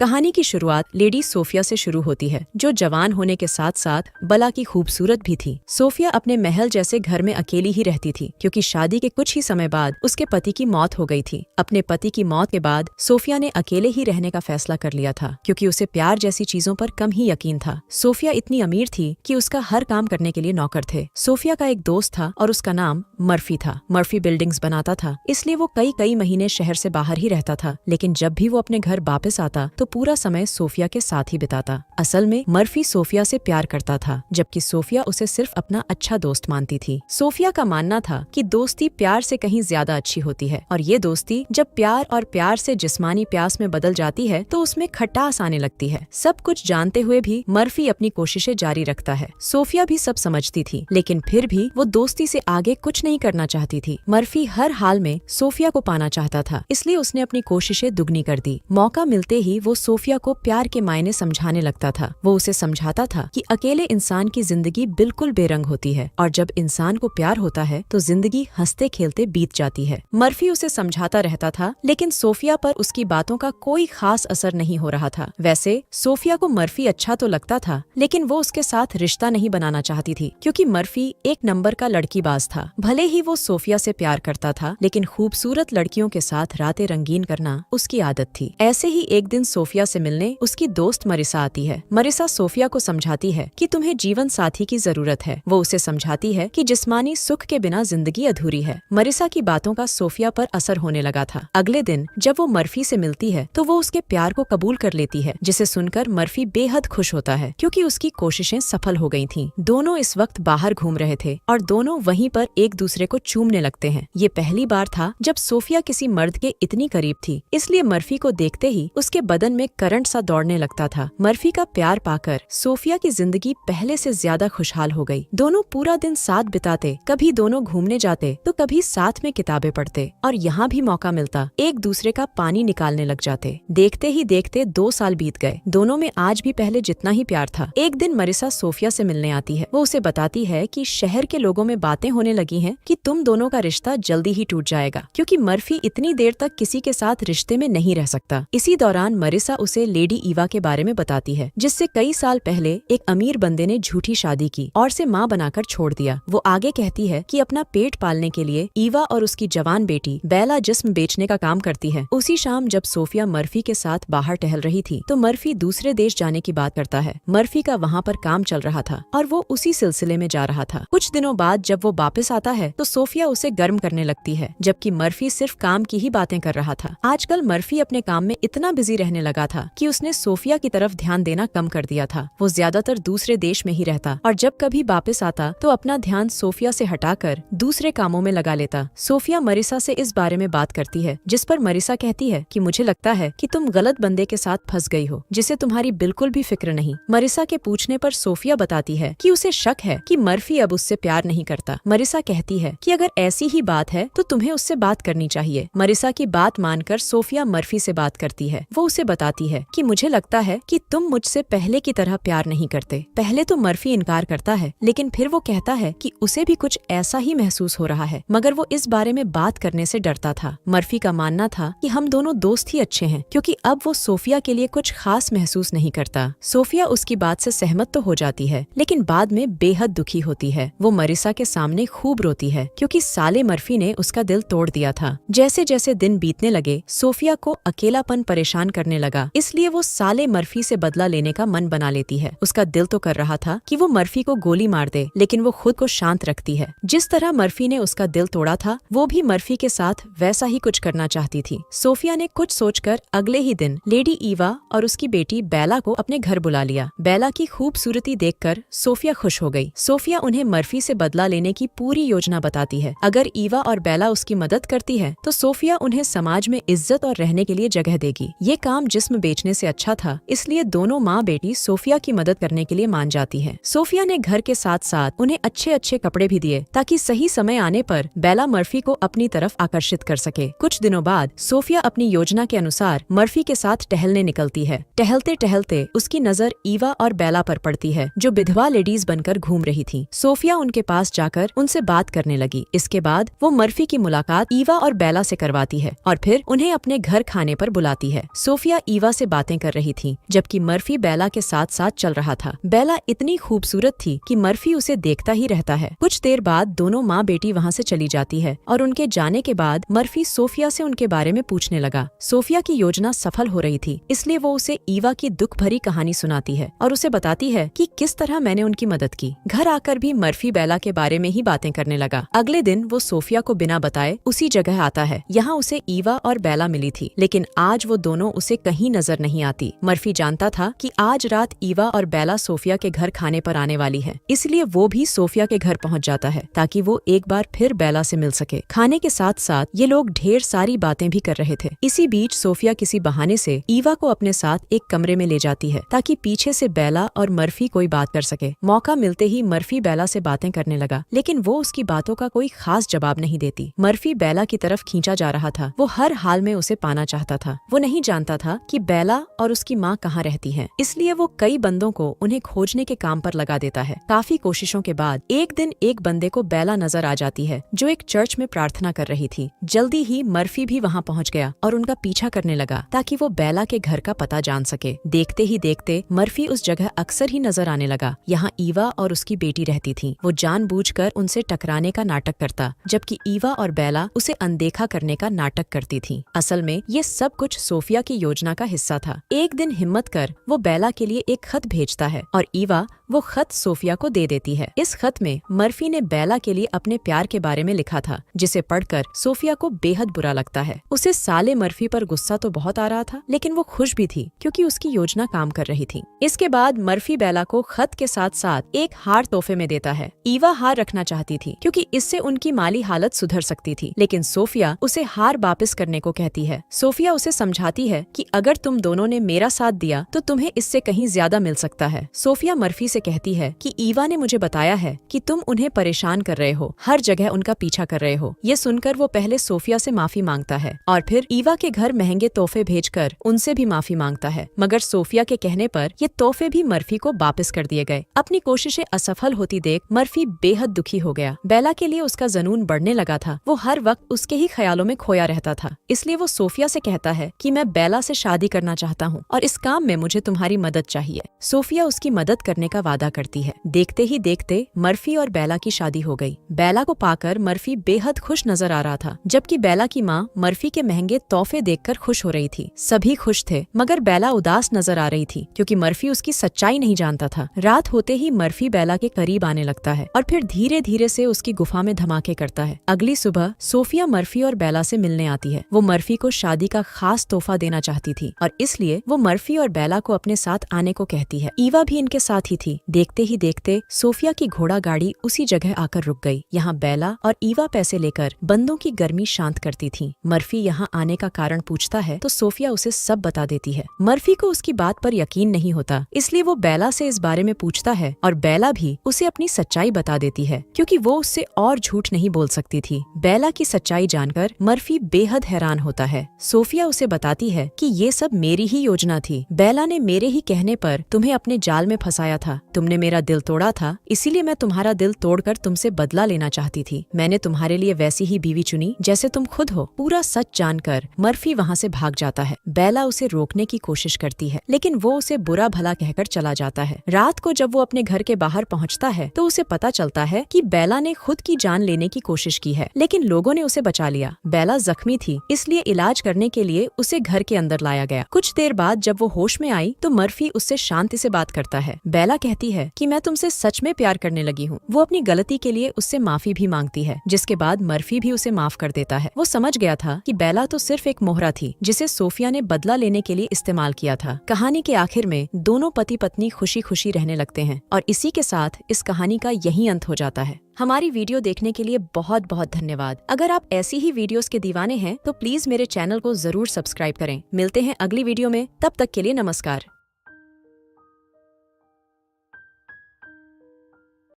कहानी की शुरुआत लेडी सोफिया से शुरू होती है, जो जवान होने के साथ साथ बला की खूबसूरत भी थी। सोफिया अपने महल जैसे घर में अकेली ही रहती थी, क्योंकि शादी के कुछ ही समय बाद उसके पति की मौत हो गई थी। अपने पति की मौत के बाद सोफिया ने अकेले ही रहने का फैसला कर लिया था, क्योंकि उसे प्यार जैसी चीजों पर कम ही यकीन था। सोफिया इतनी अमीर थी कि उसका हर काम करने के लिए नौकर थे। सोफिया का एक दोस्त था और उसका नाम मर्फी था। मर्फी बिल्डिंग्स बनाता था, इसलिए वो कई महीने शहर से बाहर ही रहता था। लेकिन जब भी वो अपने घर वापस आता तो पूरा समय सोफिया के साथ ही बिताता। असल में मर्फी सोफिया से प्यार करता था, जबकि सोफिया उसे सिर्फ अपना अच्छा दोस्त मानती थी। सोफिया का मानना था कि दोस्ती प्यार से कहीं ज्यादा अच्छी होती है, और ये दोस्ती जब प्यार और प्यार से जिस्मानी प्यास में बदल जाती है तो उसमें खटास आने लगती है। सब कुछ जानते हुए भी मर्फी अपनी कोशिशें जारी रखता है। सोफिया भी सब समझती थी, लेकिन फिर भी वो दोस्ती से आगे कुछ नहीं करना चाहती थी। मर्फी हर हाल में सोफिया को पाना चाहता था, इसलिए उसने अपनी कोशिशें दुगनी कर दी। मौका मिलते ही वो सोफिया को प्यार के मायने समझाने लगता था। वो उसे समझाता था कि अकेले इंसान की जिंदगी बिल्कुल बेरंग होती है, और जब इंसान को प्यार होता है तो जिंदगी हंसते खेलते बीत जाती है। मर्फी उसे समझाता रहता था, लेकिन सोफिया पर उसकी बातों का कोई खास असर नहीं हो रहा था। वैसे सोफिया को मर्फी अच्छा तो लगता था, लेकिन वो उसके साथ रिश्ता नहीं बनाना चाहती थी, क्योंकि मर्फी एक नंबर का लड़कीबाज था। भले ही वो सोफिया से प्यार करता था, लेकिन खूबसूरत लड़कियों के साथ रातें रंगीन करना उसकी आदत थी। ऐसे ही एक दिन सोफिया से मिलने उसकी दोस्त मरिसा आती है। मरिसा सोफिया को समझाती है कि तुम्हें जीवन साथी की जरूरत है। वो उसे समझाती है कि जिस्मानी सुख के बिना जिंदगी अधूरी है। मरिसा की बातों का सोफिया पर असर होने लगा था। अगले दिन जब वो मर्फी से मिलती है तो वो उसके प्यार को कबूल कर लेती है, जिसे सुनकर मर्फी बेहद खुश होता है, क्योंकि उसकी कोशिशें सफल हो गई थीं। दोनों इस वक्त बाहर घूम रहे थे और दोनों वहीं पर एक दूसरे को चूमने लगते हैं। ये पहली बार था जब सोफिया किसी मर्द के इतनी करीब थी, इसलिए मर्फी को देखते ही उसके बदन में करंट सा दौड़ने लगता था। मर्फी का प्यार पाकर सोफिया की जिंदगी पहले से ज्यादा खुशहाल हो गई। दोनों पूरा दिन साथ बिताते, कभी दोनों घूमने जाते तो कभी साथ में किताबें पढ़ते, और यहाँ भी मौका मिलता एक दूसरे का पानी निकालने लग जाते। देखते ही देखते 2 साल बीत गए। दोनों में आज भी पहले जितना ही प्यार था। एक दिन मरिसा सोफिया से मिलने आती है। वो उसे बताती है कि शहर के लोगों में बातें होने लगी हैं कि तुम दोनों का रिश्ता जल्दी ही टूट जाएगा, क्योंकि मर्फी इतनी देर तक किसी के साथ रिश्ते में नहीं रह सकता। इसी दौरान मरिसा उसे लेडी ईवा के बारे में बताती है, जिससे कई साल पहले एक अमीर बंदे ने झूठी शादी की और से माँ बनाकर छोड़ दिया। वो आगे कहती है कि अपना पेट पालने के लिए ईवा और उसकी जवान बेटी बेला जिस्म बेचने का काम करती है। उसी शाम जब सोफिया मर्फी के साथ बाहर टहल रही थी तो मर्फी दूसरे देश जाने की बात करता है। मर्फी का वहाँ पर काम चल रहा था और वो उसी सिलसिले में जा रहा था। कुछ दिनों बाद जब वो वापस आता है तो सोफिया उसे गर्म करने लगती है, जबकि मर्फी सिर्फ काम की ही बातें कर रहा था। आजकल मर्फी अपने काम में इतना बिजी रहने लगा था कि उसने सोफिया की तरफ ध्यान देना कम कर दिया था। वो ज्यादातर दूसरे देश में ही रहता और जब कभी वापस आता तो अपना ध्यान सोफिया से हटाकर दूसरे कामों में लगा लेता। सोफिया मरिसा से इस बारे में बात करती है, जिस पर मरिसा कहती है कि मुझे लगता है कि तुम गलत बंदे के साथ फंस गई हो, जिसे तुम्हारी बिल्कुल भी फिक्र नहीं। मरिसा के पूछने पर सोफिया बताती है कि उसे शक है कि मर्फी अब उससे प्यार नहीं करता। मरिसा कहती है कि अगर ऐसी ही बात है तो तुम्हें उससे बात करनी चाहिए। मरिसा की बात मानकर सोफिया मर्फी से बात करती है। वो उसे बताती है कि मुझे लगता है कि तुम मुझसे पहले की तरह प्यार नहीं करते। पहले तो मर्फी इनकार करता है, लेकिन फिर वो कहता है कि उसे भी कुछ ऐसा ही महसूस हो रहा है, मगर वो इस बारे में बात करने से डरता था। मर्फी का मानना था कि हम दोनों दोस्त ही अच्छे हैं, क्योंकि अब वो सोफिया के लिए कुछ खास महसूस नहीं करता। सोफिया उसकी बात से सहमत तो हो जाती है, लेकिन बाद में बेहद दुखी होती है। वो मरिसा के सामने खूब रोती है, क्योंकि साले मर्फी ने उसका दिल तोड़ दिया था। जैसे जैसे दिन बीतने लगे सोफिया को अकेलापन परेशान करने लगा, इसलिए वो साले मर्फी से बदला लेने का मन बना लेती है। उसका दिल तो कर रहा था कि वो मर्फी को गोली मार दे, लेकिन वो खुद को शांत रखती है। जिस तरह मर्फी ने उसका दिल तोड़ा था, वो भी मर्फी के साथ वैसा ही कुछ करना चाहती थी। सोफिया ने कुछ सोचकर अगले ही दिन लेडी ईवा और उसकी बेटी बेला को अपने घर बुला लिया। बेला की खूबसूरती देखकर सोफिया खुश हो गई। सोफिया उन्हें मर्फी से बदला लेने की पूरी योजना बताती है। अगर ईवा और बेला उसकी मदद करती है तो सोफिया उन्हें समाज में इज्जत और रहने के लिए जगह देगी। ये काम जिस्म बेचने से अच्छा था, इसलिए दोनों माँ बेटी सोफिया की मदद करने के लिए मान जाती है। सोफिया ने घर के साथ साथ उन्हें अच्छे अच्छे कपड़े भी दिए, ताकि सही समय आने पर बेला मर्फी को अपनी तरफ आकर्षित कर सके। कुछ दिनों बाद सोफिया अपनी योजना के अनुसार मर्फी के साथ टहलने निकलती है। टहलते टहलते उसकी नजर ईवा और बेला पर पड़ती है, जो विधवा लेडीज बनकर घूम रही थी। सोफिया उनके पास जाकर उनसे बात करने लगी। इसके बाद वो मर्फी की मुलाकात ईवा और बेला से करवाती है और फिर उन्हें अपने घर खाने पर बुलाती है। सोफिया ईवा से बातें कर रही थी, जबकि मर्फी बेला के साथ साथ चल रहा था। बेला इतनी खूबसूरत थी कि मर्फी उसे देखता ही रहता है। कुछ देर बाद दोनों माँ बेटी वहाँ से चली जाती है और उनके जाने के बाद मर्फी सोफिया से उनके बारे में पूछने लगा। सोफिया की योजना सफल हो रही थी, इसलिए वो उसे ईवा की दुख भरी कहानी सुनाती है और उसे बताती है कि किस तरह मैंने उनकी मदद की। घर आकर भी मर्फी बेला के बारे में ही बातें करने लगा। अगले दिन वो सोफिया को बिना बताए उसी जगह आता है। यहाँ उसे ईवा और बेला मिली थी, लेकिन आज वो दोनों उसे कहीं नजर नहीं आती। मर्फी जानता था कि आज रात ईवा और बेला सोफिया के घर खाने पर आने वाली है, इसलिए वो भी सोफिया के घर पहुँच जाता है ताकि वो एक बार फिर बेला से मिल सके। खाने के साथ साथ ये लोग ढेर सारी बातें भी कर रहे थे। इसी बीच सोफिया किसी बहाने से ईवा को अपने साथ एक कमरे में ले जाती है ताकि पीछे से बेला और मर्फी कोई बात कर सके। मौका मिलते ही मर्फी बेला से बातें करने लगा, लेकिन वो उसकी बातों का कोई खास जवाब नहीं देती। मर्फी बेला की तरफ खींचा जा रहा था। वो हर हाल में उसे पाना चाहता था। वो नहीं जानता था कि बेला और उसकी माँ कहाँ रहती है, इसलिए वो कई बंदों को उन्हें खोजने के काम पर लगा देता है। काफी कोशिशों के बाद एक दिन एक बंदे को बेला नजर आ जाती है जो एक चर्च में प्रार्थना कर रही थी। जल्दी ही मर्फी भी वहाँ पहुँच गया और उनका पीछा करने लगा ताकि वो बेला के घर का पता जान सके। देखते ही देखते मर्फी उस जगह अक्सर ही नजर आने लगा। यहाँ ईवा और उसकी बेटी रहती थी। वो जानबूझकर उनसे टकराने का नाटक करता, जबकि ईवा और बेला उसे अनदेखा करने का नाटक करती थी। असल में ये सब कुछ सोफिया की योजना का हिस्सा था। एक दिन हिम्मत कर वो बेला के लिए एक खत भेजता है और ईवा वो खत सोफिया को दे देती है। इस खत में मर्फी ने बेला के लिए अपने प्यार के बारे में लिखा था, जिसे पढ़कर सोफिया को बेहद बुरा लगता है। उसे साले मर्फी पर गुस्सा तो बहुत आ रहा था, लेकिन वो खुश भी थी क्योंकि उसकी योजना काम कर रही थी। इसके बाद मर्फी बेला को खत के साथ साथ एक हार तोहफे में देता है। ईवा हार रखना चाहती थी क्योंकि इससे उनकी माली हालत सुधर सकती थी, लेकिन सोफिया उसे हार वापस करने को कहती है। सोफिया उसे समझाती है कि अगर तुम दोनों ने मेरा साथ दिया तो तुम्हें इससे कहीं ज्यादा मिल सकता है। सोफिया मर्फी से कहती है कि ईवा ने मुझे बताया है कि तुम उन्हें परेशान कर रहे हो, हर जगह उनका पीछा कर रहे हो। ये सुनकर वो पहले सोफिया से माफी मांगता है और फिर ईवा के घर महंगे तोहफे भेजकर उनसे भी माफी मांगता है, मगर सोफिया के कहने पर ये तोहफे भी मर्फी को वापस कर दिए गए। अपनी कोशिशें असफल होती देख मर्फी बेहद दुखी हो गया। बेला के लिए उसका जुनून बढ़ने लगा था। वो हर वक्त उसके ही ख्यालों में खोया रहता था, इसलिए वो सोफिया से कहता है कि मैं बेला से शादी करना चाहता हूँ और इस काम में मुझे तुम्हारी मदद चाहिए। सोफिया उसकी मदद करने का वादा करती है। देखते ही देखते मर्फी और बेला की शादी हो गई। बेला को पाकर मर्फी बेहद खुश नजर आ रहा था, जबकि बेला की माँ मर्फी के महंगे तोहफे देखकर खुश हो रही थी। सभी खुश थे, मगर बेला उदास नजर आ रही थी क्योंकि मर्फी उसकी सच्चाई नहीं जानता था। रात होते ही मर्फी बेला के करीब आने लगता है और फिर धीरे धीरे से उसकी गुफा में धमाके करता है। अगली सुबह सोफिया मर्फी और बेला से मिलने आती है। वो मर्फी को शादी का खास तोहफा देना चाहती थी और इसलिए वो मर्फी और बेला को अपने साथ आने को कहती है। ईवा भी इनके साथ ही थी। देखते ही देखते सोफिया की घोड़ा गाड़ी उसी जगह आकर रुक गई। यहाँ बेला और ईवा पैसे लेकर बंदों की गर्मी शांत करती थी। मर्फी यहाँ आने का कारण पूछता है तो सोफिया उसे सब बता देती है। मर्फी को उसकी बात पर यकीन नहीं होता, इसलिए वो बेला से इस बारे में पूछता है और बेला भी उसे अपनी सच्चाई बता देती है क्योंकि वो उससे और झूठ नहीं बोल सकती थी। बेला की सच्चाई जानकर मर्फी बेहद हैरान होता है। सोफिया उसे बताती है कि ये सब मेरी ही योजना थी। बेला ने मेरे ही कहने पर तुम्हें अपने जाल में फंसाया था। तुमने मेरा दिल तोड़ा था, इसीलिए मैं तुम्हारा दिल तोड़कर तुमसे बदला लेना चाहती थी। मैंने तुम्हारे लिए वैसी ही बीवी चुनी जैसे तुम खुद हो। पूरा सच जानकर मर्फी वहाँ से भाग जाता है। बेला उसे रोकने की कोशिश करती है, लेकिन वो उसे बुरा भला कहकर चला जाता है। रात को जब वो अपने घर के बाहर पहुँचता है तो उसे पता चलता है कि बेला ने खुद की जान लेने की कोशिश की है, लेकिन लोगों ने उसे बचा लिया। बेला जख्मी थी, इसलिए इलाज करने के लिए उसे घर के अंदर लाया गया। कुछ देर बाद जब वो होश में आई तो मर्फी उससे शांति से बात करता है। बेला कहती है कि मैं तुमसे सच में प्यार करने लगी हूँ। वो अपनी गलती के लिए उससे माफी भी मांगती है, जिसके बाद मर्फी भी उसे माफ कर देता है। वो समझ गया था कि बेला तो सिर्फ एक मोहरा थी जिसे सोफिया ने बदला लेने के लिए इस्तेमाल किया था। कहानी के आखिर में दोनों पति पत्नी खुशी खुशी रहने लगते हैं और इसी के साथ इस कहानी का यही अंत हो जाता है। हमारी वीडियो देखने के लिए बहुत बहुत धन्यवाद। अगर आप ऐसी ही वीडियोस के दीवाने हैं तो प्लीज मेरे चैनल को जरूर सब्सक्राइब करें। मिलते हैं अगली वीडियो में, तब तक के लिए नमस्कार।